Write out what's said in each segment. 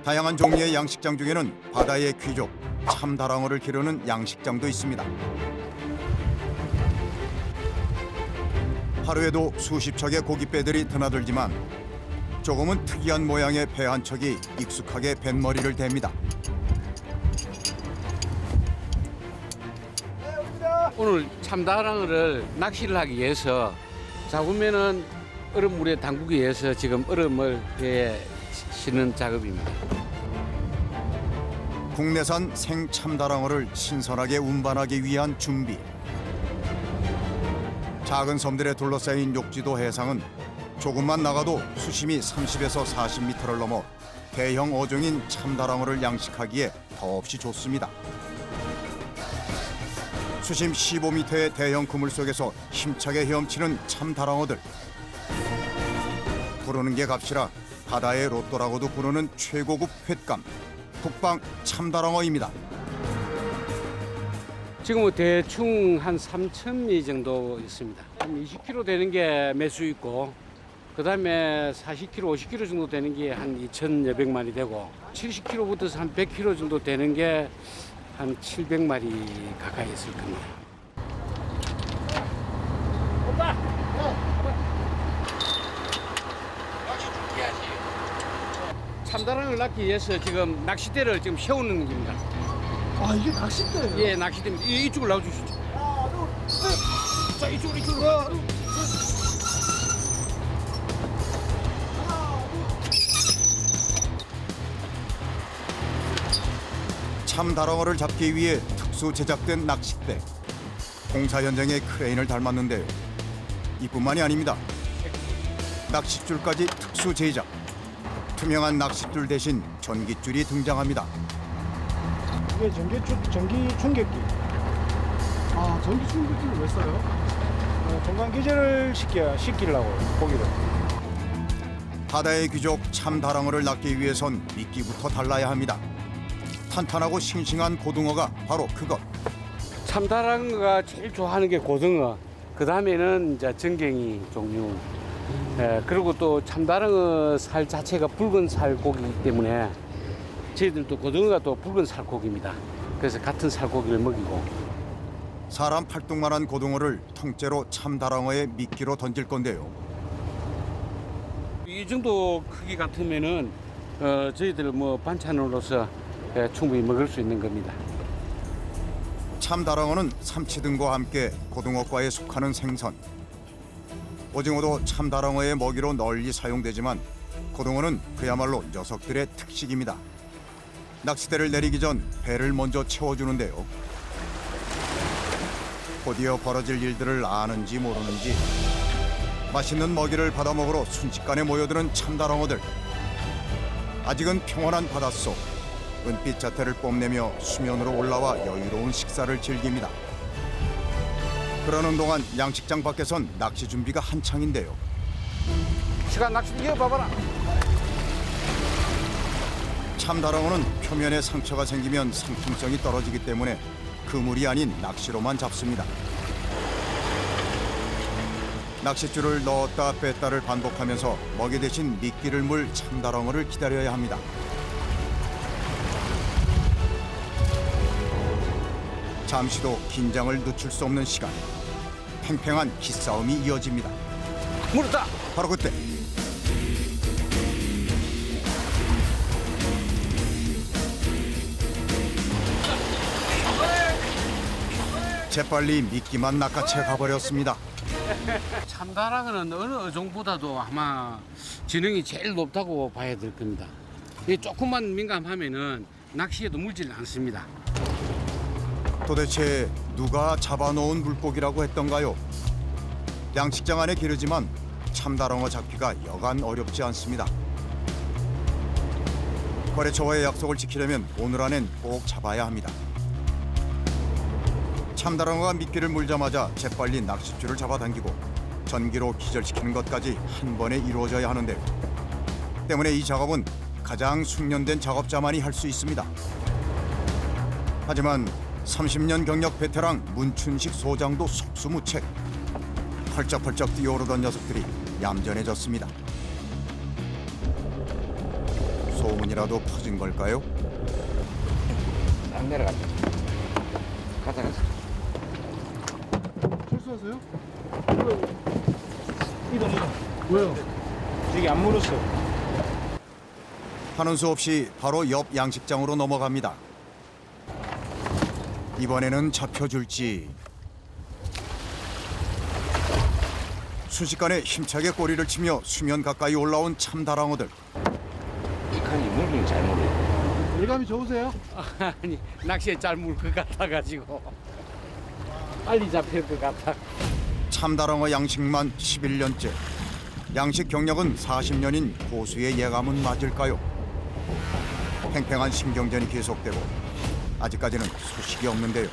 다양한 종류의 양식장 중에는 바다의 귀족 참다랑어를 기르는 양식장도 있습니다. 하루에도 수십 척의 고깃배들이 드나들지만 조금은 특이한 모양의 배 한 척이 익숙하게 뱃머리를 댑니다. 오늘 참다랑어를 낚시를 하기 위해서 잡으면은 얼음물에 담그기 위해서 지금 얼음을 배에 싣는 작업입니다. 국내산 생 참다랑어를 신선하게 운반하기 위한 준비. 작은 섬들에 둘러싸인 욕지도 해상은 조금만 나가도 수심이 30에서 40m를 넘어 대형 어종인 참다랑어를 양식하기에 더없이 좋습니다. 수심 15m의 대형 그물 속에서 힘차게 헤엄치는 참다랑어들. 부르는 게 값이라 바다의 로또라고도 부르는 최고급 횟감 북방 참다랑어입니다. 지금은 대충 한 3,000미 정도 있습니다. 한 20kg 되는 게 매수 있고, 그다음에 40kg, 50kg 정도 되는 게 한 2,200 마리 되고, 70kg부터 한 100kg 정도 되는 게 한 700마리 가까이 있을 겁니다. 오빠! 참다랑을 낚기 위해서 지금 낚싯대를 지금 세우는 겁니다. 아, 이게 낚싯대예요? 예, 낚싯대입니다. 이쪽으로 나와주시죠. 하나, 둘, 셋. 자, 이쪽으로. 하나, 둘, 참다랑어를 잡기 위해 특수 제작된 낚싯대. 공사 현장의 크레인을 닮았는데요. 이뿐만이 아닙니다. 낚싯줄까지 특수 제작. 투명한 낚싯줄 대신 전깃줄이 등장합니다. 이게 전기 충격기. 아, 전기 충격기를 왜 써요? 중간 기절을 시키려고 고기를. 바다의 귀족 참다랑어를 낚기 위해선 미끼부터 달라야 합니다. 탄탄하고 싱싱한 고등어가 바로 그것. 참다랑어가 제일 좋아하는 게 고등어. 그 다음에는 이제 전갱이 종류. 그리고 또 참다랑어 살 자체가 붉은 살고기이기 때문에 저희들도 고등어가 또 붉은 살고기입니다. 그래서 같은 살고기를 먹이고. 사람 팔뚝만한 고등어를 통째로 참다랑어의 미끼로 던질 건데요. 이 정도 크기 같으면은 저희들 뭐 반찬으로서 충분히 먹을 수 있는 겁니다. 참다랑어는 삼치 등과 함께 고등어과에 속하는 생선. 오징어도 참다랑어의 먹이로 널리 사용되지만 고등어는 그야말로 녀석들의 특식입니다. 낚싯대를 내리기 전 배를 먼저 채워주는데요. 곧이어 벌어질 일들을 아는지 모르는지 맛있는 먹이를 받아 먹으러 순식간에 모여드는 참다랑어들. 아직은 평온한 바닷속. 은빛 자태를 뽐내며 수면으로 올라와 여유로운 식사를 즐깁니다. 그러는 동안 양식장 밖에선 낚시 준비가 한창인데요. 시간 낚시 이어봐봐라. 참다랑어는 표면에 상처가 생기면 상품성이 떨어지기 때문에 그물이 아닌 낚시로만 잡습니다. 낚싯줄을 넣었다 뺐다를 반복하면서 먹이 대신 미끼를 물 참다랑어를 기다려야 합니다. 잠시도 긴장을 늦출 수 없는 시간. 팽팽한 기싸움이 이어집니다. 물었다. 바로 그때 재빨리 미끼만 낚아채 가버렸습니다. 참다랑어는 어느 어종보다도 아마 지능이 제일 높다고 봐야 될 겁니다. 이 조금만 민감하면은 낚시에도 물질 않습니다. 도대체 누가 잡아놓은 물고기라고 했던가요? 양식장 안에 기르지만 참다랑어 잡기가 여간 어렵지 않습니다. 거래처와의 약속을 지키려면 오늘 안엔 꼭 잡아야 합니다. 참다랑어가 미끼를 물자마자 재빨리 낚싯줄을 잡아당기고 전기로 기절시키는 것까지 한 번에 이루어져야 하는데요. 때문에 이 작업은 가장 숙련된 작업자만이 할 수 있습니다. 하지만 30년 경력 베테랑 문춘식 소장도 속수무책. 펄쩍펄쩍 뛰어오르던 녀석들이 얌전해졌습니다. 소문이라도 퍼진 걸까요? 딱 내려가자. 가자. 철수하세요? 이동. 왜요? 저기 안 물었어. 하는 수 없이 바로 옆 양식장으로 넘어갑니다. 이번에는 잡혀줄지. 순식간에 힘차게 꼬리를 치며 수면 가까이 올라온 참다랑어들. 이 칸이 물긴 잘 물어요. 일감이 좋으세요? 아니 낚시에 잘 물 것 같아가지고 빨리 잡힐 것 같아. 참다랑어 양식만 11년째. 양식 경력은 40년인 고수의 예감은 맞을까요? 팽팽한 신경전이 계속되고 아직까지는 소식이 없는데요.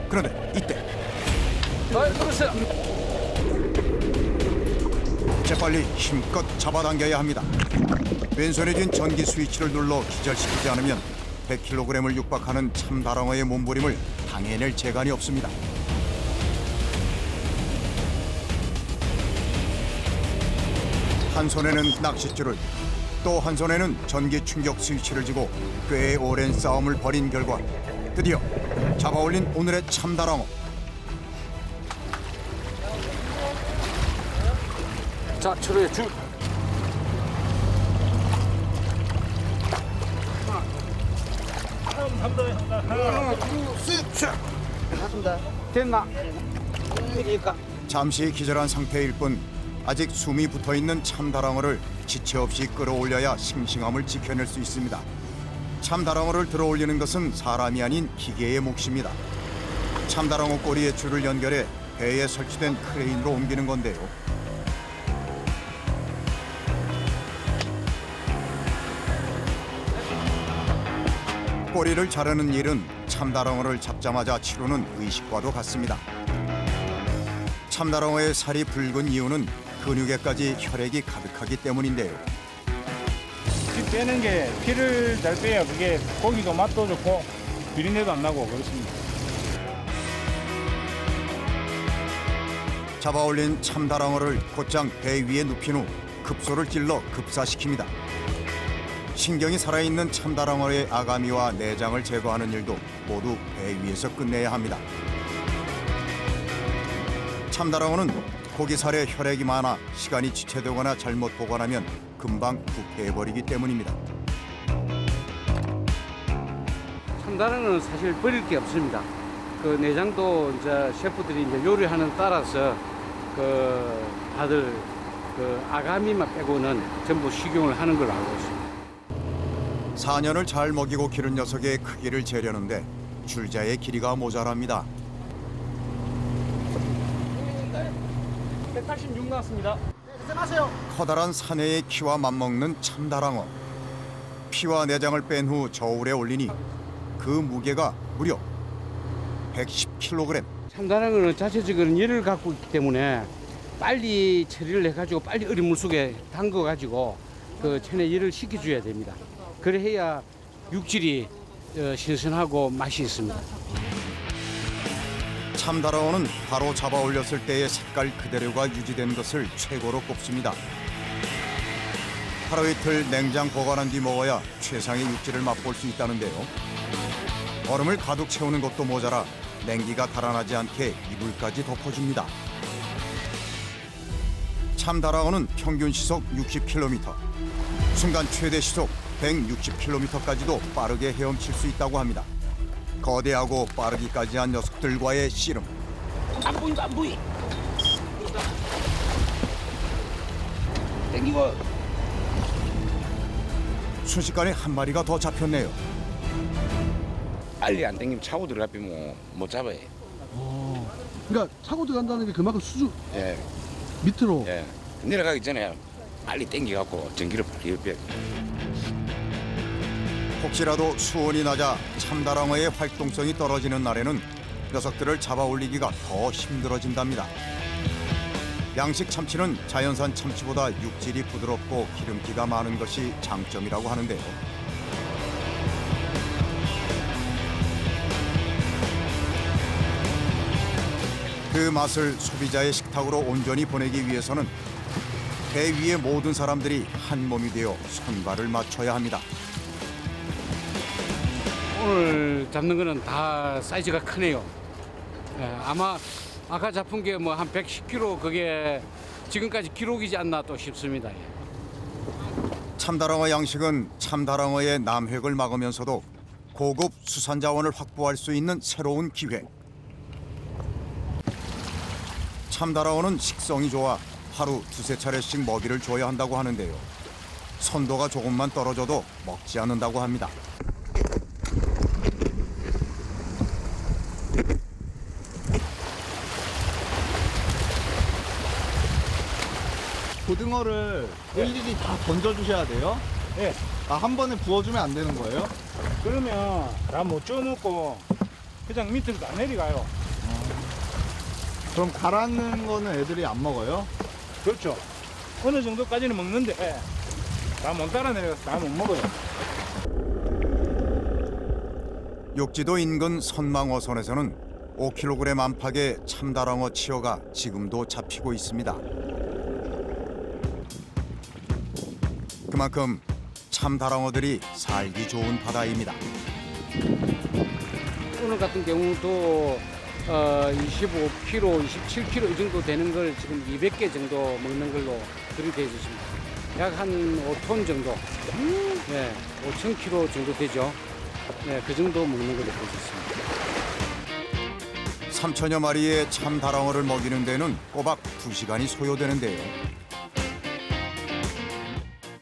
그런데 이때 그러세요. 재빨리 힘껏 잡아당겨야 합니다. 왼손에 쥔 전기 스위치를 눌러 기절시키지 않으면 100kg을 육박하는 참다랑어의 몸부림을 당해낼 재간이 없습니다. 한 손에는 낚싯줄을, 또 한 손에는 전기 충격 스위치를 쥐고 꽤 오랜 싸움을 벌인 결과 드디어 잡아올린 오늘의 참다랑어. 자, 줄에 줄. 됐나? 잠시 기절한 상태일 뿐 아직 숨이 붙어있는 참다랑어를 지체 없이 끌어올려야 싱싱함을 지켜낼 수 있습니다. 참다랑어를 들어올리는 것은 사람이 아닌 기계의 몫입니다. 참다랑어 꼬리에 줄을 연결해 배에 설치된 크레인으로 옮기는 건데요. 꼬리를 자르는 일은 참다랑어를 잡자마자 치르는 의식과도 같습니다. 참다랑어의 살이 붉은 이유는 근육에까지 혈액이 가득하기 때문인데요. 피 빼는 게 피를 잘 빼야 그게 고기도 맛도 좋고 비린내도 안 나고 그렇습니다. 잡아올린 참다랑어를 곧장 배 위에 눕힌 후 급소를 찔러 급사시킵니다. 신경이 살아있는 참다랑어의 아가미와 내장을 제거하는 일도 모두 배 위에서 끝내야 합니다. 참다랑어는 고기살에 혈액이 많아 시간이 지체되거나 잘못 보관하면 금방 부패해버리기 때문입니다. 참다랑어는 사실 버릴 게 없습니다. 그 내장도 이제 셰프들이 이제 요리하는 따라서 다들 아가미만 빼고는 전부 식용을 하는 걸로 알고 있습니다. 4년을 잘 먹이고 기른 녀석의 크기를 재려는데 줄자의 길이가 모자랍니다. 186 나왔습니다. 커다란 사내의 키와 맞먹는 참다랑어. 피와 내장을 뺀 후 저울에 올리니 그 무게가 무려 110kg. 참다랑어는 자체적으로 열을 갖고 있기 때문에 빨리 처리를 해가지고 빨리 어린 물속에 담궈가지고 그 체내 열을 식혀줘야 됩니다. 그래야 육질이 신선하고 맛이 있습니다. 참다랑어는 바로 잡아 올렸을 때의 색깔 그대로가 유지된 것을 최고로 꼽습니다. 하루 이틀 냉장 보관한 뒤 먹어야 최상의 육질을 맛볼 수 있다는데요. 얼음을 가득 채우는 것도 모자라 냉기가 달아나지 않게 이불까지 덮어줍니다. 참다랑어는 평균 시속 60km, 순간 최대 시속 160km까지도 빠르게 헤엄칠 수 있다고 합니다. 거대하고 빠르기까지 한 녀석들과의 씨름. 안 보이. 땡기고. 순식간에 한 마리가 더 잡혔네요. 빨리 안 땡기면 차고 들어가면 못 잡아요. 그러니까 차고 들어간다는 게 그만큼 수주 예, 밑으로. 예. 내려가기 전에 빨리 땡겨갖고 전기를 빨리 빼. 혹시라도 수온이 낮아 참다랑어의 활동성이 떨어지는 날에는 녀석들을 잡아 올리기가 더 힘들어진답니다. 양식 참치는 자연산 참치보다 육질이 부드럽고 기름기가 많은 것이 장점이라고 하는데요. 그 맛을 소비자의 식탁으로 온전히 보내기 위해서는 배 위의 모든 사람들이 한 몸이 되어 손발을 맞춰야 합니다. 오늘 잡는 거는 다 사이즈가 크네요. 예, 아마 아까 잡은 게 뭐 한 110kg 그게 지금까지 기록이지 않나 또 싶습니다. 예. 참다랑어 양식은 참다랑어의 남획을 막으면서도 고급 수산 자원을 확보할 수 있는 새로운 기회. 참다랑어는 식성이 좋아 하루 두세 차례씩 먹이를 줘야 한다고 하는데요. 선도가 조금만 떨어져도 먹지 않는다고 합니다. 고등어를 일일이 다 던져주셔야 돼요? 예. 아, 한 번에 부어주면 안 되는 거예요? 그러면 다 못 쪄놓고 그냥 밑으로 다 내려가요. 그럼 가라앉는 거는 애들이 안 먹어요? 그렇죠. 어느 정도까지는 먹는데 다 못 따라 내려가서 다 못 먹어요. 욕지도 인근 선망어선에서는 5kg 안팎의 참다랑어 치어가 지금도 잡히고 있습니다. 그만큼 참다랑어들이 살기 좋은 바다입니다. 오늘 같은 경우도 25kg, 27kg 이 정도 되는 걸 지금 200개 정도 먹는 걸로 들이대 있습니다. 약 한 5톤 정도, 네, 5,000kg 정도 되죠. 네, 그 정도 먹는 걸로 볼 수 있습니다. 3천여 마리의 참다랑어를 먹이는 데는 꼬박 2시간이 소요되는데요.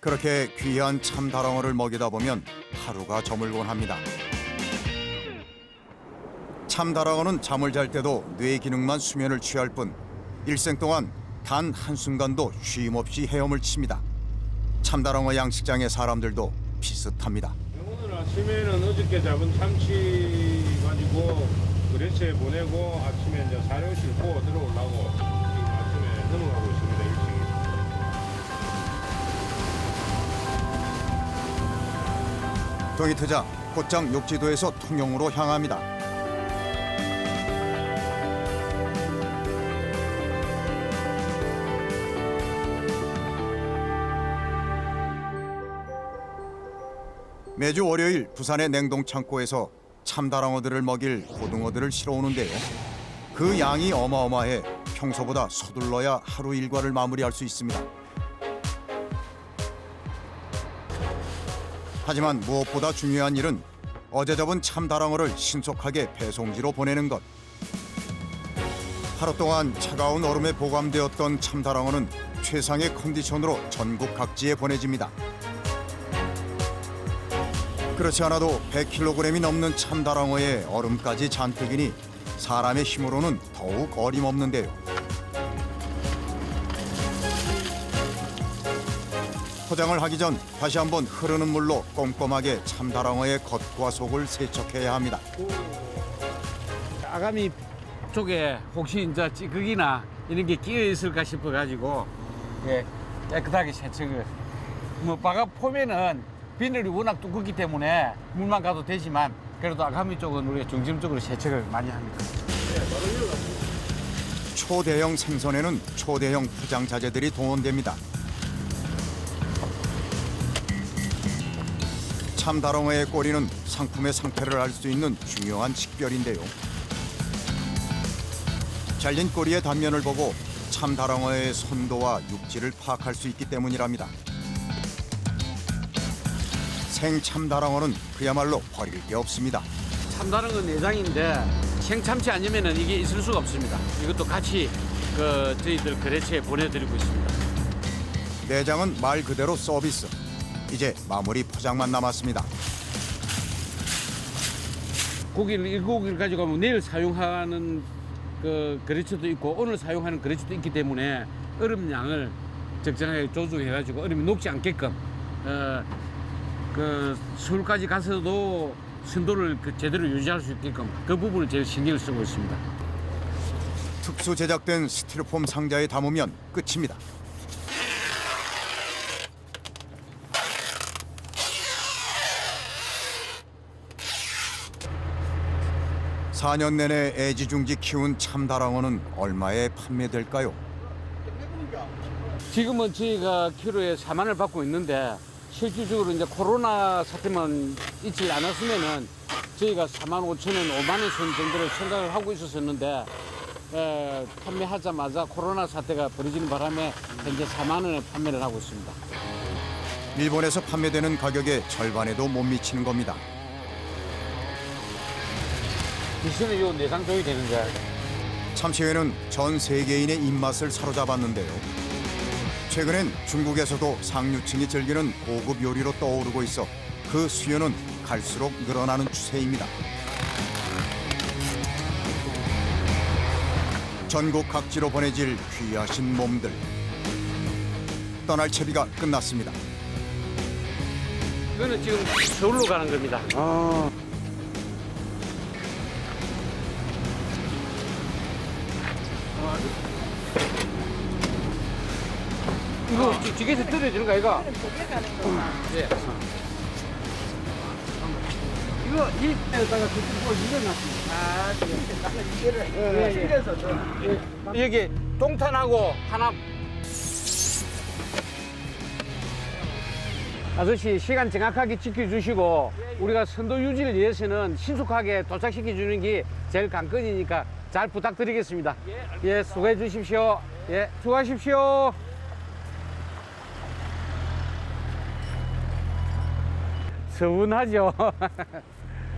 그렇게 귀한 참다랑어를 먹이다 보면 하루가 저물곤 합니다. 참다랑어는 잠을 잘 때도 뇌 기능만 수면을 취할 뿐 일생 동안 단 한순간도 쉼 없이 헤엄을 칩니다. 참다랑어 양식장의 사람들도 비슷합니다. 오늘 아침에는 어저께 잡은 참치 가지고 그레치에 보내고 아침에 이제 사료 싣고 들어오려고 지금 아침에 넘어가고 있습니다. 일찍. 동이 트자 곧장 욕지도에서 통영으로 향합니다. 매주 월요일 부산의 냉동창고에서 참다랑어들을 먹일 고등어들을 실어오는데요. 그 양이 어마어마해 평소보다 서둘러야 하루 일과를 마무리할 수 있습니다. 하지만 무엇보다 중요한 일은 어제 잡은 참다랑어를 신속하게 배송지로 보내는 것. 하루 동안 차가운 얼음에 보관되었던 참다랑어는 최상의 컨디션으로 전국 각지에 보내집니다. 그렇지 않아도 100kg이 넘는 참다랑어에 얼음까지 잔뜩이니 사람의 힘으로는 더욱 어림없는데요. 포장을 하기 전 다시 한번 흐르는 물로 꼼꼼하게 참다랑어의 겉과 속을 세척해야 합니다. 아가미 쪽에 혹시 이제 찌꺼기나 이런 게 끼어 있을까 싶어가지고 예, 깨끗하게 세척을. 뭐 바가 포면은 비늘이 워낙 두껍기 때문에 물만 가도 되지만 그래도 아가미 쪽은 우리가 중점적으로 세척을 많이 합니다. 초대형 생선에는 초대형 포장 자재들이 동원됩니다. 참다랑어의 꼬리는 상품의 상태를 알 수 있는 중요한 식별인데요. 잘린 꼬리의 단면을 보고 참다랑어의 선도와 육질을 파악할 수 있기 때문이랍니다. 생참다랑어는 그야말로 버릴 게 없습니다. 참다랑어 내장인데 생참치 아니면은 이게 있을 수가 없습니다. 이것도 같이 저희들 거래처에 보내드리고 있습니다. 내장은 말 그대로 서비스. 이제 마무리 포장만 남았습니다. 고기를 일고기를 가져가면 내일 사용하는 그 거래처도 있고 오늘 사용하는 거래처도 있기 때문에 얼음 양을 적정하게 조정해가지고 얼음이 녹지 않게끔 그 서울까지 가서도 선도를 제대로 유지할 수 있게끔 그 부분을 제일 신경을 쓰고 있습니다. 특수 제작된 스티로폼 상자에 담으면 끝입니다. 4년 내내 애지중지 키운 참다랑어는 얼마에 판매될까요? 지금은 저희가 키로에 4만 원을 받고 있는데 실질적으로 이제 코로나 사태만 있지 않았으면은 저희가 4만 5천 원, 5만 원 선 정도를 생각을 하고 있었었는데 판매하자마자 코로나 사태가 벌어지는 바람에 현재 4만 원에 판매를 하고 있습니다. 일본에서 판매되는 가격의 절반에도 못 미치는 겁니다. 비수는 요 내장 쪽이 되는데 참치회는 전 세계인의 입맛을 사로잡았는데요. 최근엔 중국에서도 상류층이 즐기는 고급 요리로 떠오르고 있어 그 수요는 갈수록 늘어나는 추세입니다. 전국 각지로 보내질 귀하신 몸들. 떠날 채비가 끝났습니다. 이거는 지금 서울로 가는 겁니다. 이거 지게에서 떨어지는 거 아이가? 네. 이거 일에다가 그거 이겨놨습니다. 여기 동탄하고 하남. 아저씨 시간 정확하게 지켜주시고 우리가 선도 유지를 위해서는 신속하게 도착시켜주는 게 제일 관건이니까 잘 부탁드리겠습니다. 예, 수고해 주십시오. 예, 수고하십시오. 서운하죠.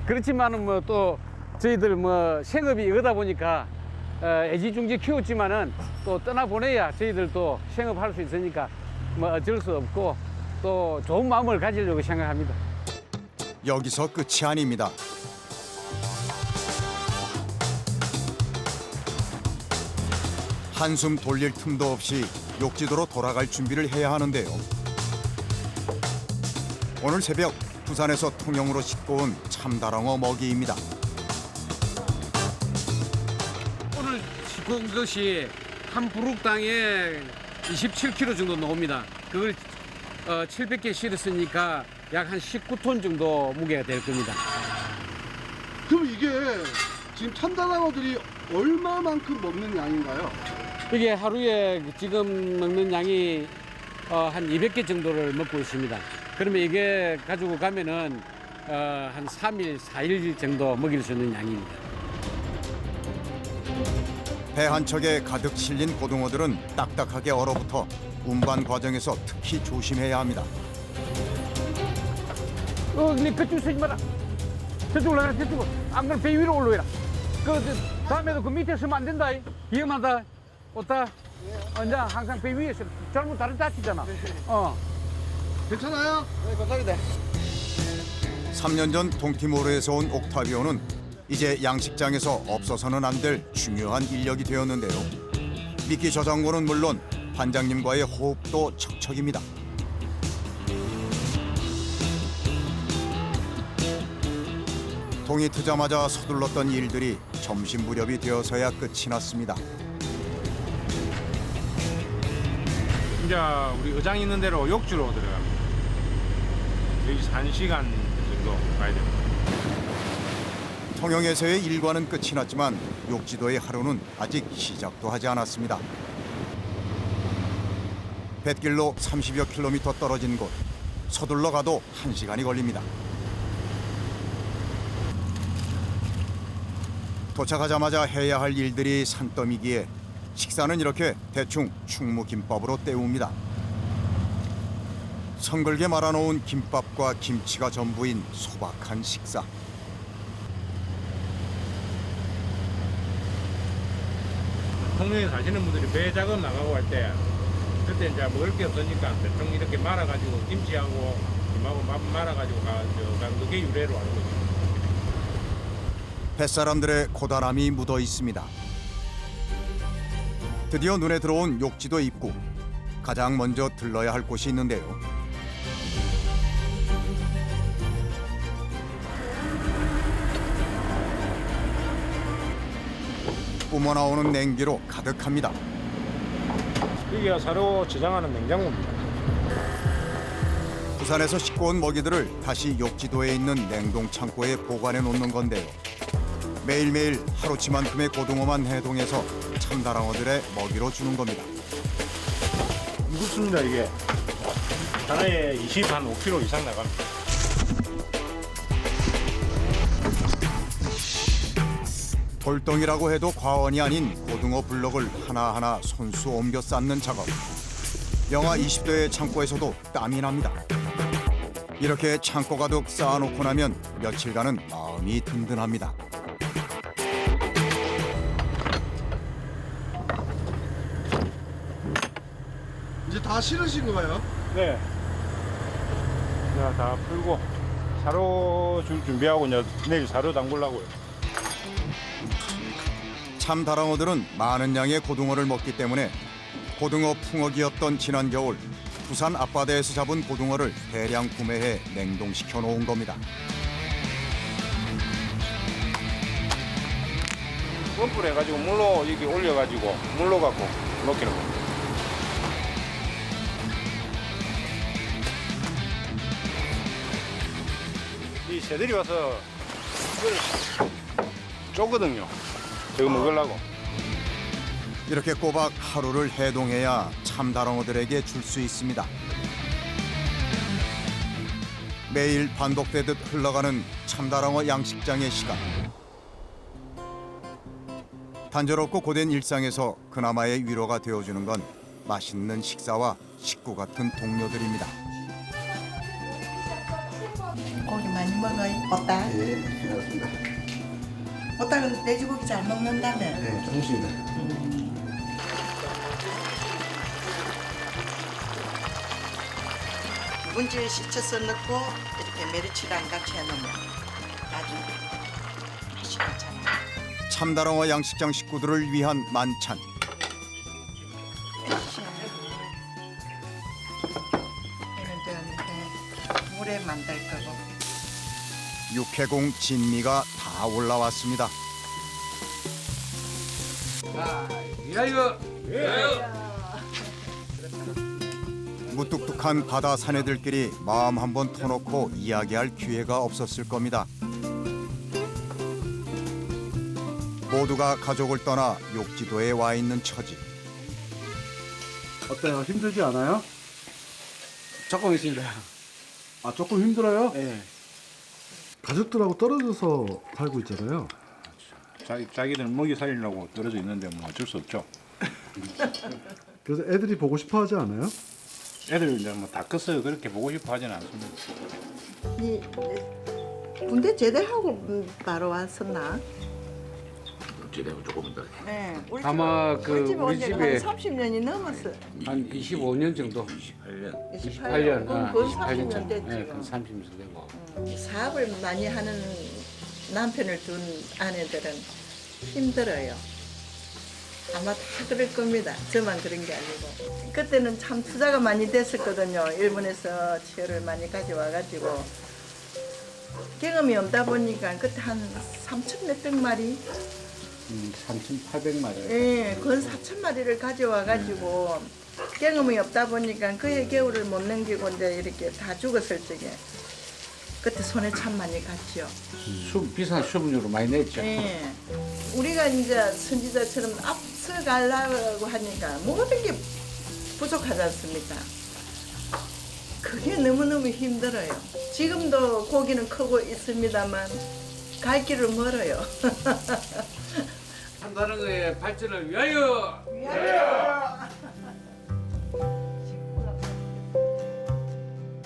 그렇지만은 뭐 또 저희들 뭐 생업이 이거다 보니까 애지중지 키웠지만은 또 떠나보내야 저희들도 생업할 수 있으니까 뭐 어쩔 수 없고 또 좋은 마음을 가지려고 생각합니다. 여기서 끝이 아닙니다. 한숨 돌릴 틈도 없이 욕지도로 돌아갈 준비를 해야 하는데요. 오늘 새벽 부산에서 통영으로 싣고 온 참다랑어 먹이입니다. 오늘 싣고 온 것이 한 부룩당에 27kg 정도 나옵니다. 그걸 700개 실었으니까 약 한 19톤 정도 무게가 될 겁니다. 그럼 이게 지금 참다랑어들이 얼마만큼 먹는 양인가요? 이게 하루에 지금 먹는 양이 한 200개 정도를 먹고 있습니다. 그러면 이게 가지고 가면은 한 3일, 4일 정도 먹일 수 있는 양입니다. 배 한 척에 가득 실린 고등어들은 딱딱하게 얼어붙어 운반 과정에서 특히 조심해야 합니다. 니 그쪽 서지 마라. 저쪽으로 가라, 저쪽으로. 안 그러면 배 위로 올라오라. 다음에도 그 밑에 서면 안 된다. 위험하다. 없다. 이제 항상 배 위에 서. 잘못 다른 다치잖아. 괜찮아요? 3년 전 동티모르에서 온 옥타비오는 이제 양식장에서 없어서는 안 될 중요한 인력이 되었는데요. 미끼 저장고는 물론 반장님과의 호흡도 척척입니다. 동이 트자마자 서둘렀던 일들이 점심 무렵이 되어서야 끝이 났습니다. 이제 우리 의장 있는 대로 욕주로 들어갑니다. 여기서 1시간 정도 가야 됩니다. 통영에서의 일과는 끝이 났지만 욕지도의 하루는 아직 시작도 하지 않았습니다. 뱃길로 30여 킬로미터 떨어진 곳, 서둘러 가도 1시간이 걸립니다. 도착하자마자 해야 할 일들이 산더미기에 식사는 이렇게 대충 충무김밥으로 때웁니다. 성글게 말아놓은 김밥과 김치가 전부인 소박한 식사. 통영에 사시는 분들이 배 작업 나가고 할 때 그때 이제 먹을 게 없으니까 대충 이렇게 말아가지고 김치하고 김하고 말아가지고 그게 유래로 하는 거죠. 뱃사람들의 고단함이 묻어 있습니다. 드디어 눈에 들어온 욕지도 입구. 가장 먼저 들러야 할 곳이 있는데요. 뿜어나오는 냉기로 가득합니다. 여기가 사료 저장하는 냉장고입니다. 부산에서 싣고 온 먹이들을 다시 욕지도에 있는 냉동 창고에 보관해 놓는 건데요. 매일매일 하루치만큼의 고등어만 해동해서 참다랑어들의 먹이로 주는 겁니다. 무겁습니다 이게. 하나에 25kg 이상 나갑니다. 골덩이라고 해도 과언이 아닌 고등어 블럭을 하나하나 손수 옮겨 쌓는 작업. 영하 20도의 창고에서도 땀이 납니다. 이렇게 창고 가득 쌓아놓고 나면 며칠간은 마음이 든든합니다. 이제 다 실으신 거예요? 네. 자, 다 풀고 사료 줄 준비하고 이제 내일 사료 담그려고요. 참다랑어들은 많은 양의 고등어를 먹기 때문에 고등어 풍어기였던 지난 겨울 부산 앞바다에서 잡은 고등어를 대량 구매해 냉동시켜 놓은 겁니다. 펌프를 해가지고 물로 이렇게 올려가지고 물로 갖고 먹기는 겁니다. 이 새들이 와서 이걸 쪼거든요. 저거 먹으려고. 이렇게 꼬박 하루를 해동해야 참다랑어들에게 줄 수 있습니다. 매일 반복되듯 흘러가는 참다랑어 양식장의 시간. 단조롭고 고된 일상에서 그나마의 위로가 되어주는 건 맛있는 식사와 식구 같은 동료들입니다. 고기 많이 먹어요. 오빠? 예, 고맙습니다. 오빠는 돼지고기 잘 먹는다며? 네, 조금씩입니다. 문지에 씻혀서 넣고 이렇게 메리치랑 같이 해놓으면 나중에 맛이 괜찮아요. 참다랑어 양식장 식구들을 위한 만찬. 이런 데는 물에 만들 거고. 육해공 진미가 다 올라왔습니다. 무뚝뚝한 바다 사내들끼리 마음 한번 터놓고 이야기할 기회가 없었을 겁니다. 모두가 가족을 떠나 욕지도에 와 있는 처지. 어때요? 힘들지 않아요? 조금 있습니다. 아, 조금 힘들어요? 네. 가족들하고 떨어져서 살고 있잖아요. 자기들은 먹이 살리려고 떨어져 있는데 뭐 어쩔 수 없죠. 그래서 애들이 보고 싶어 하지 않아요? 애들 이제 뭐 다 컸어요. 그렇게 보고 싶어 하지는 않습니다. 이 군대 제대하고 바로 왔었나? 제대로 조금 더. 네. 우리 아마 집, 그 우리 집에 온 우리 지가 집에 한 30년이 넘었어. 한 25년 정도. 28년. 28년. 그럼 거의 30년 됐지. 네, 그 30년 되고. 사업을 많이 하는 남편을 둔 아내들은 힘들어요. 아마 다 그럴 겁니다. 저만 그런 게 아니고. 그때는 참 투자가 많이 됐었거든요. 일본에서 치어를 많이 가져와가지고. 경험이 없다 보니까 그때 한 3천 몇백 마리? 3,800마리. 예, 건 4천 마리를 가져와가지고 경험이 없다 보니까 그의 겨울을 못 넘기고 이제 이렇게 다 죽었을 적에 그때 손에 참 많이 갔죠. 비싼 수분료로 많이 냈죠. 예. 우리가 이제 선지자처럼 앞서가려고 하니까 모든 게 부족하지 않습니까? 그게 너무너무 힘들어요. 지금도 고기는 크고 있습니다만 갈 길은 멀어요. 참다랑어의 발전을 위하여!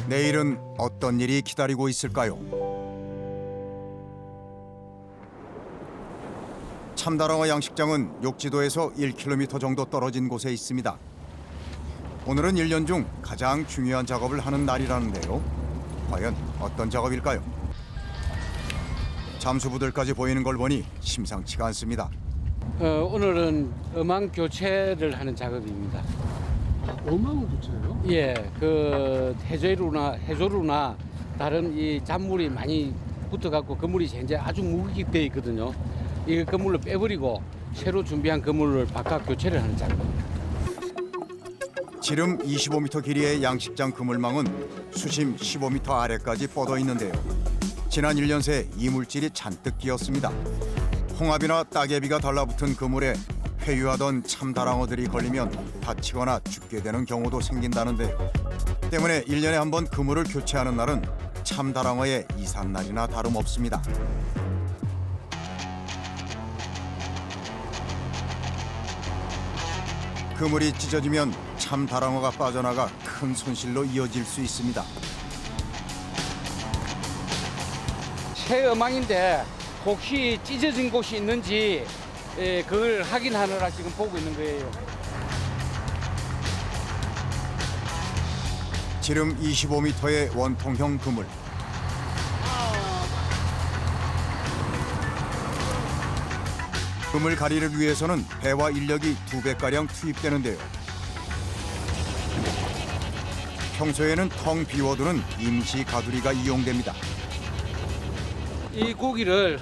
내일은 어떤 일이 기다리고 있을까요? 참다랑어 양식장은 욕지도에서 1km 정도 떨어진 곳에 있습니다. 오늘은 1년 중 가장 중요한 작업을 하는 날이라는데요. 과연 어떤 작업일까요? 잠수부들까지 보이는 걸 보니 심상치가 않습니다. 오늘은 어망 교체를 하는 작업입니다. 어망을 교체해요? 예, 그 해조류나 다른 이 잔물이 많이 붙어갖고 그물이 이제 아주 무겁게 되어 있거든요. 이 그물을 빼버리고 새로 준비한 그물을 바깥 교체를 하는 작업입니다. 지름 25m 길이의 양식장 그물망은 수심 15m 아래까지 뻗어 있는데요. 지난 1년 새 이물질이 잔뜩 끼었습니다. 홍합이나 따개비가 달라붙은 그물에 회유하던 참다랑어들이 걸리면 다치거나 죽게 되는 경우도 생긴다는데요. 때문에 1년에 한 번 그물을 교체하는 날은 참다랑어의 이삿날이나 다름없습니다. 그물이 찢어지면 참다랑어가 빠져나가 큰 손실로 이어질 수 있습니다. 새 어망인데 혹시 찢어진 곳이 있는지 그걸 확인하느라 지금 보고 있는 거예요. 지름 25m의 원통형 그물. 그물 가리를 위해서는 배와 인력이 2배가량 투입되는데요. 평소에는 텅 비워두는 임시 가두리가 이용됩니다. 이 고기를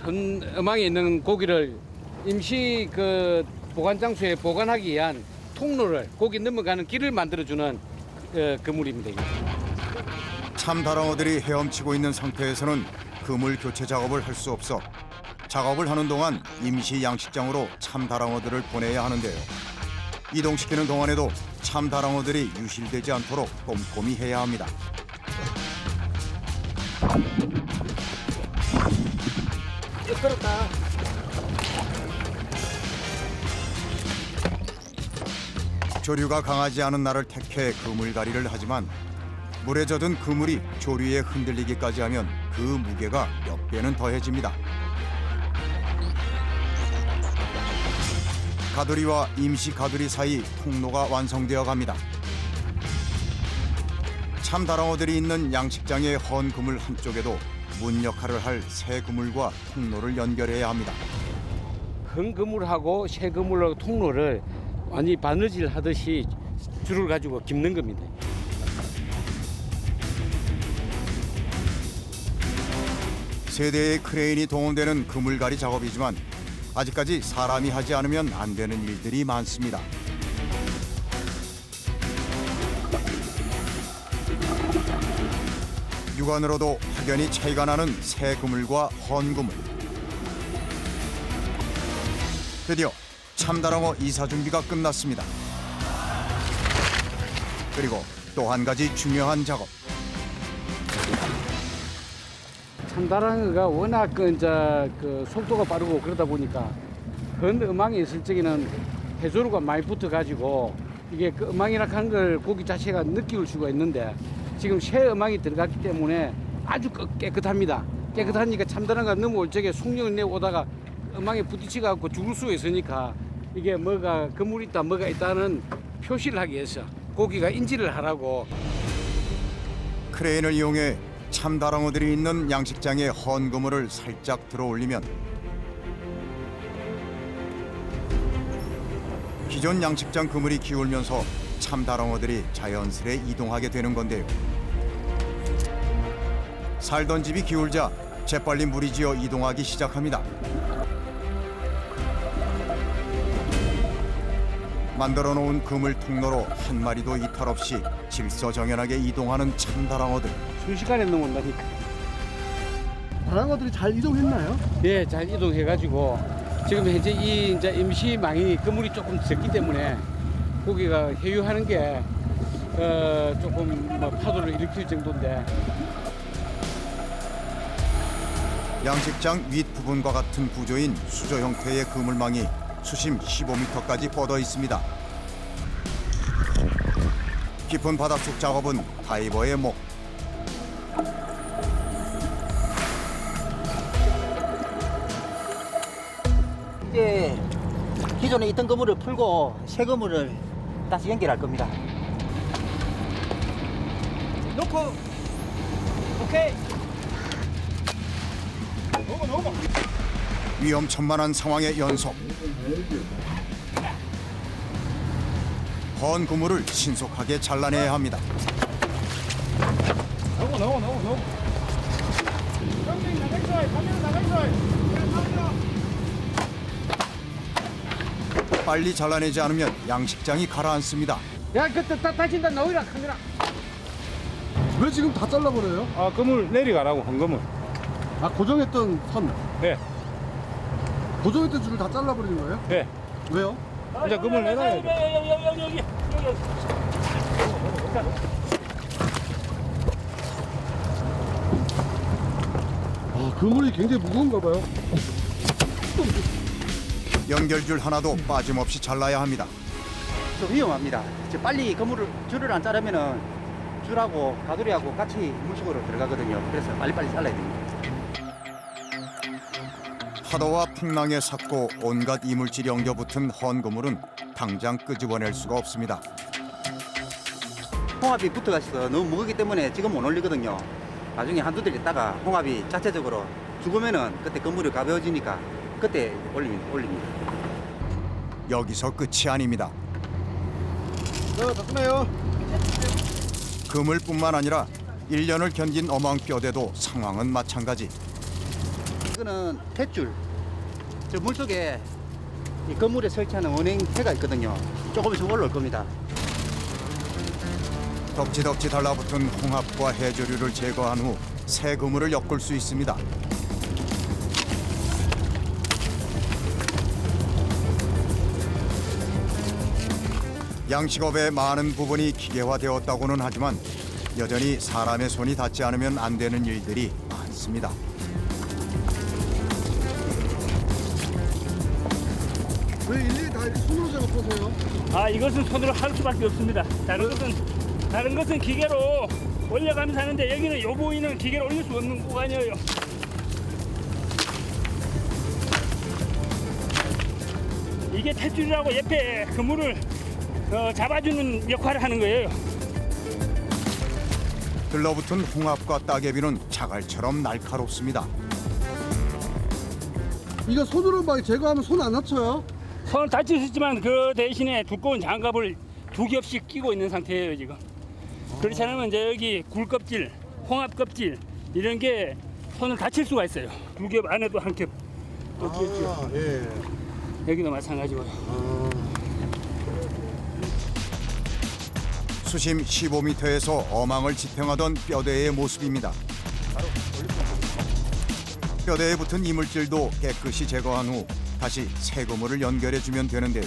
어망에 있는 고기를 임시 그 보관 장소에 보관하기 위한 통로를 고기 넘어가는 길을 만들어주는 그물입니다. 참다랑어들이 헤엄치고 있는 상태에서는 그물 교체 작업을 할 수 없어 작업을 하는 동안 임시 양식장으로 참다랑어들을 보내야 하는데요. 이동시키는 동안에도 참다랑어들이 유실되지 않도록 꼼꼼히 해야 합니다. 조류가 강하지 않은 날을 택해 그물가리를 하지만 물에 젖은 그물이 조류에 흔들리기까지 하면 그 무게가 몇 배는 더해집니다. 가두리와 임시 가두리 사이 통로가 완성되어 갑니다. 참다랑어들이 있는 양식장의 헌 그물 한쪽에도 문 역할을 할 새 그물과 통로를 연결해야 합니다. 헌 그물하고 새 그물하고 통로를 완전히 바느질 하듯이 줄을 가지고 깁는 겁니다. 세 대의 크레인이 동원되는 그물가리 작업이지만 아직까지 사람이 하지 않으면 안 되는 일들이 많습니다. 육안으로도 확연히 차이가 나는 새 그물과 헌 그물. 드디어 참다랑어 이사 준비가 끝났습니다. 그리고 또 한 가지 중요한 작업. 참다랑어가 워낙 그 속도가 빠르고 그러다 보니까 헌 어망에 있을 적에는 해조류가 많이 붙어가지고 이게 그 어망이라 하는 걸 고기 자체가 느낄 수가 있는데 지금 새 어망이 들어갔기 때문에 아주 깨끗합니다. 깨끗하니까 참다랑어가 넘어올 적에 속력을 내오다가 어망에 부딪혀갖고 죽을 수가 있으니까 이게 뭐가 그물이 있다 뭐가 있다는 표시를 하기 위해서 고기가 인지를 하라고. 크레인을 이용해 참다랑어들이 있는 양식장에 헌 그물을 살짝 들어 올리면 기존 양식장 그물이 기울면서 참다랑어들이 자연스레 이동하게 되는 건데요. 살던 집이 기울자 재빨리 무리지어 이동하기 시작합니다. 만들어 놓은 그물 통로로 한 마리도 이탈 없이 질서정연하게 이동하는 참다랑어들. 순식간에 넘어온다니까. 다랑어들이 잘 이동했나요? 예, 잘 이동해가지고 지금 현재 이 이제 임시망이 그물이 조금 적기 때문에 고기가 회유하는 게 조금 뭐 파도를 일으킬 정도인데. 양식장 윗부분과 같은 구조인 수조 형태의 그물망이 수심 15m까지 뻗어 있습니다. 깊은 바닷속 작업은 다이버의 목. 이제 기존에 있던 그물을 풀고 새 그물을 다시 연결할 겁니다. 놓고 오케이. 위험천만한 상황의 연속. 헌 그물을 신속하게 잘라내야 합니다. 빨리 잘라내지 않으면 양식장이 가라앉습니다. 야, 그때 다친다 나오라 카메라. 왜 지금 다 잘라버려요? 아, 그물 내려가라고 한 그물. 아 고정했던 선. 네. 고정했던 줄을 다 잘라버리는 거예요? 네. 왜요? 이제 그물 내놔야 돼. 여기. 아, 그물이 굉장히 무거운가 봐요. 연결줄 하나도 빠짐없이 잘라야 합니다. 좀 위험합니다. 이제 빨리 줄을 안 자르면은 줄하고 가두리하고 같이 물속으로 들어가거든요. 그래서 빨리빨리 잘라야 됩니다. 파도와 풍랑에 삭고 온갖 이물질이 엉겨붙은 헌 그물은 당장 끄집어낼 수가 없습니다. 홍합이 붙어가서 너무 무겁기 때문에 지금 못 올리거든요. 나중에 한두 달 있다가 홍합이 자체적으로 죽으면은 그때 그물이 가벼워지니까 그때 올립니다. 여기서 끝이 아닙니다. 자, 덕분에요. 그물뿐만 아니라 1년을 견딘 어망뼈대도 상황은 마찬가지. 이거는 탯줄. 저 물속에 이 그물에 설치하는 원행태가 있거든요. 조금 있으면 올라올 겁니다. 덕지덕지 달라붙은 홍합과 해조류를 제거한 후 새 그물을 엮을 수 있습니다. 양식업의 많은 부분이 기계화되었다고는 하지만 여전히 사람의 손이 닿지 않으면 안 되는 일들이 많습니다. 왜 일일이 다 이렇게 손으로 작업하세요? 아, 이것은 손으로 할 수밖에 없습니다. 다른 것은 기계로 올려가면서 하는데 여기는 요 부위는 기계로 올릴 수 없는 구간이에요. 이게 탯줄이라고 옆에 그물을 잡아주는 역할을 하는 거예요. 들러붙은 홍합과 따개비는 자갈처럼 날카롭습니다. 이거 손으로 막 제거하면 손 안 다쳐요? 손을 다칠 수 있지만 그 대신에 두꺼운 장갑을 2겹씩 끼고 있는 상태예요 지금. 그렇지 않으면 이제 여기 굴껍질, 홍합 껍질 이런 게 손을 다칠 수가 있어요. 2겹 안에도 한 겹. 또 끼었죠. 예. 여기도 마찬가지고요. 수심 15m에서 어망을 지탱하던 뼈대의 모습입니다. 뼈대에 붙은 이물질도 깨끗이 제거한 후 다시 새 그물을 연결해주면 되는데요.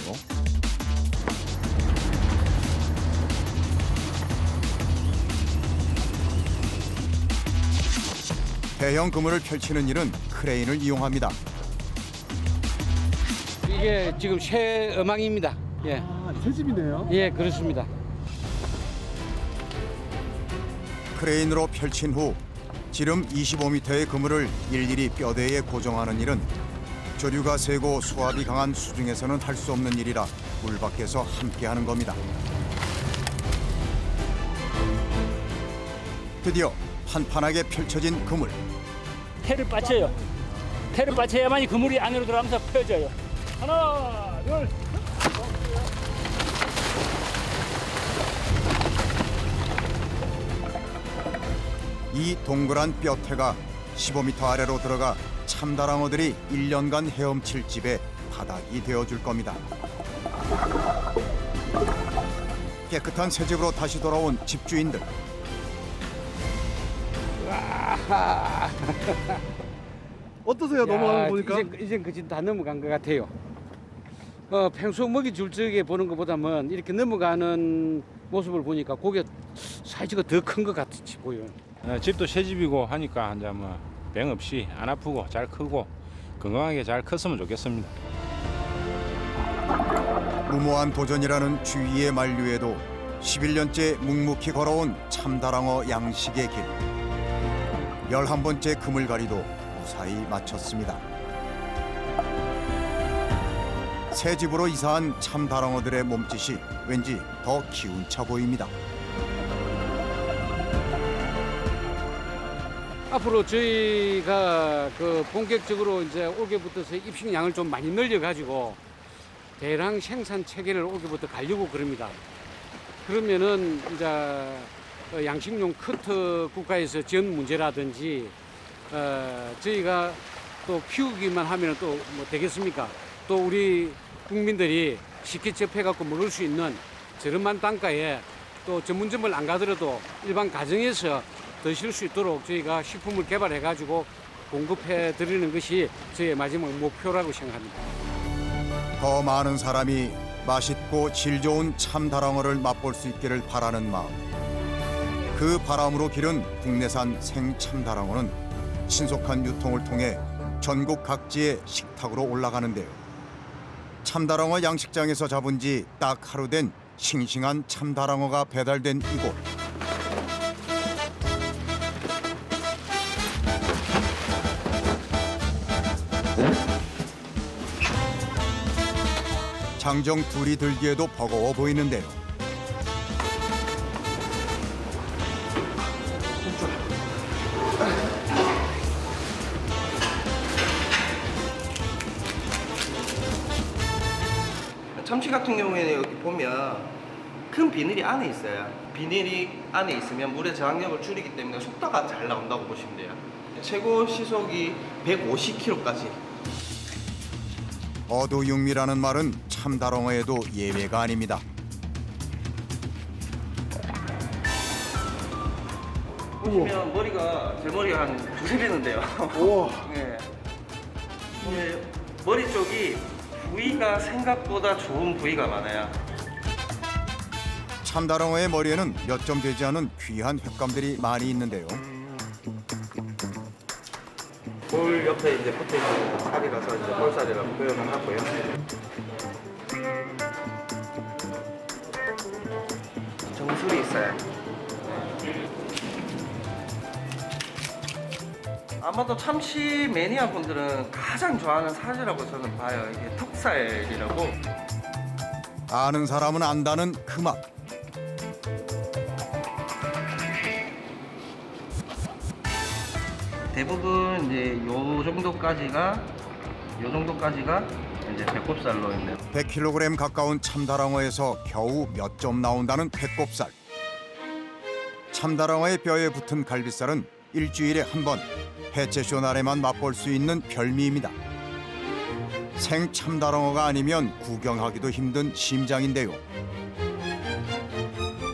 대형 그물을 펼치는 일은 크레인을 이용합니다. 이게 지금 새 어망입니다. 예, 아, 새 집이네요. 예, 그렇습니다. 크레인으로 펼친 후 지름 25m의 그물을 일일이 뼈대에 고정하는 일은 조류가 세고 수압이 강한 수중에서는 할 수 없는 일이라 물 밖에서 함께하는 겁니다. 드디어 판판하게 펼쳐진 그물. 태를 받쳐요. 태를 받쳐야만이 그물이 안으로 들어가면서 펴져요. 하나, 둘. 이 동그란 뼈태가 15m 아래로 들어가 참다랑어들이 1년간 헤엄칠 집에 바닥이 되어줄 겁니다. 깨끗한 새 집으로 다시 돌아온 집주인들. 어떠세요? 넘어가는 거 보니까? 이젠 그짓 다 넘어간 것 같아요. 평소 먹이 줄 적에 보는 것보다는 이렇게 넘어가는 모습을 보니까 고기가 사이즈가 더 큰 것 같이 보여요. 집도 새 집이고 하니까 이제 뭐 병 없이 안 아프고 잘 크고 건강하게 잘 컸으면 좋겠습니다. 무모한 도전이라는 주위의 만류에도 11년째 묵묵히 걸어온 참다랑어 양식의 길. 11번째 그물갈이도 무사히 마쳤습니다. 새 집으로 이사한 참다랑어들의 몸짓이 왠지 더 기운차 보입니다. 앞으로 저희가 본격적으로 이제 올해부터서 입식량을 좀 많이 늘려가지고 대량 생산 체계를 올해부터 가려고 그럽니다. 그러면은 이제 양식용 커터 국가에서 지원 문제라든지 저희가 또 키우기만 하면 또 뭐 되겠습니까? 또 우리 국민들이 쉽게 접해갖고 먹을 수 있는 저렴한 단가에 또 전문점을 안 가더라도 일반 가정에서 드실 수 있도록 저희가 식품을 개발해가지고 공급해 드리는 것이 저의 마지막 목표라고 생각합니다. 더 많은 사람이 맛있고 질 좋은 참다랑어를 맛볼 수 있기를 바라는 마음. 그 바람으로 기른 국내산 생참다랑어는 신속한 유통을 통해 전국 각지의 식탁으로 올라가는데요. 참다랑어 양식장에서 잡은 지 딱 하루 된 싱싱한 참다랑어가 배달된 이곳. 장정 둘이 들기에도 버거워 보이는데요. 참치 같은 경우에는 여기 보면 큰 비닐이 안에 있어요. 비닐이 안에 있으면 물의 저항력을 줄이기 때문에 속도가 잘 나온다고 보시면 돼요. 최고 시속이 150km까지. 어도육미라는 말은 참다랑어에도 예외가 아닙니다. 보시면 머리가 제 머리가 한 두세 배는 돼요. 우와. 네. 머리 쪽이 부위가 생각보다 좋은 부위가 많아요. 참다랑어의 머리에는 몇 점 되지 않은 귀한 횟감들이 많이 있는데요. 볼 옆에 이제 붙어 있는 살이라서 이제 볼살이라고 표현을 하고요. 정수리 있어요. 아마도 참치 매니아 분들은 가장 좋아하는 살이라고 저는 봐요. 이게 턱살이라고. 아는 사람은 안다는 그 맛. 대부분 이제 요 정도까지가 이제 배꼽살로 있는. 100kg 가까운 참다랑어에서 겨우 몇 점 나온다는 배꼽살. 참다랑어의 뼈에 붙은 갈비살은 일주일에 한 번 해체쇼 날에만 맛볼 수 있는 별미입니다. 생참다랑어가 아니면 구경하기도 힘든 심장인데요.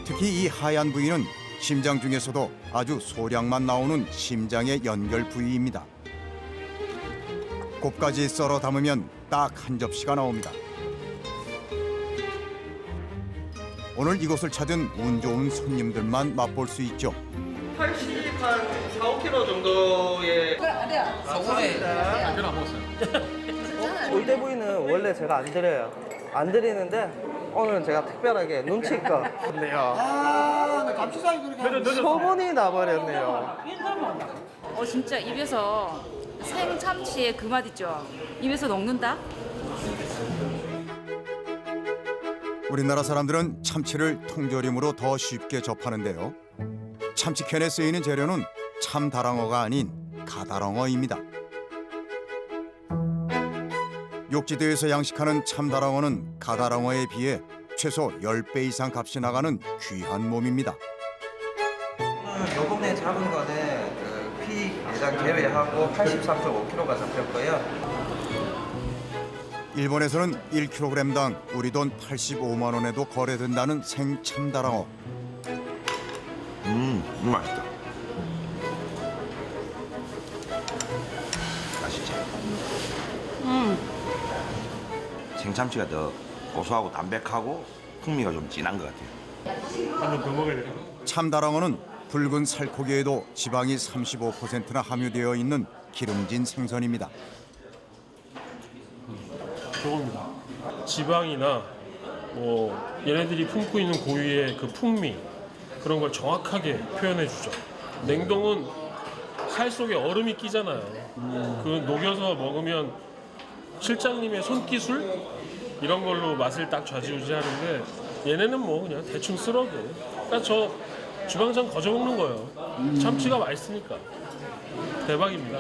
특히 이 하얀 부위는 심장 중에서도 아주 소량만 나오는 심장의 연결 부위입니다. 곱까지 썰어 담으면 딱 한 접시가 나옵니다. 오늘 이곳을 찾은 운 좋은 손님들만 맛볼 수 있죠. 80 한 4, 5kg 정도의 올대부위는 원래 제가 안 드려요. 안 드리는데 오늘은 제가 특별하게 눈치껏 네요. 감시장이 그렇게 소문이 나버렸네요. 진짜 입에서 생참치의 그 맛 있죠? 입에서 녹는다? 우리나라 사람들은 참치를 통조림으로 더 쉽게 접하는데요. 참치캔에 쓰이는 재료는 참다랑어가 아닌 가다랑어입니다. 욕지도에서 양식하는 참다랑어는 가다랑어에 비해 최소 10배 이상 값이 나가는 귀한 몸입니다. 요번에 잡은 거는 피 내장 제외하고 83.5kg가 잡혔고요. 일본에서는 1kg당 우리 돈 85만 원에도 거래된다는 생참다랑어. 맛있다. 맛있지? 생참치가 더 고소하고 담백하고 풍미가 좀 진한 것 같아요. 한번 더 먹어야 돼요. 참다랑어는 붉은 살코기에도 지방이 35%나 함유되어 있는 기름진 생선입니다. 그겁니다. 지방이나 뭐 얘네들이 품고 있는 고유의 그 풍미 그런 걸 정확하게 표현해 주죠. 냉동은 살 속에 얼음이 끼잖아요. 그 녹여서 먹으면 실장님의 손기술 이런 걸로 맛을 딱 좌지우지하는데 얘네는 뭐 그냥 대충 쓸어도 그러니까 저 주방장 거저 먹는 거예요. 참치가 맛있으니까 대박입니다.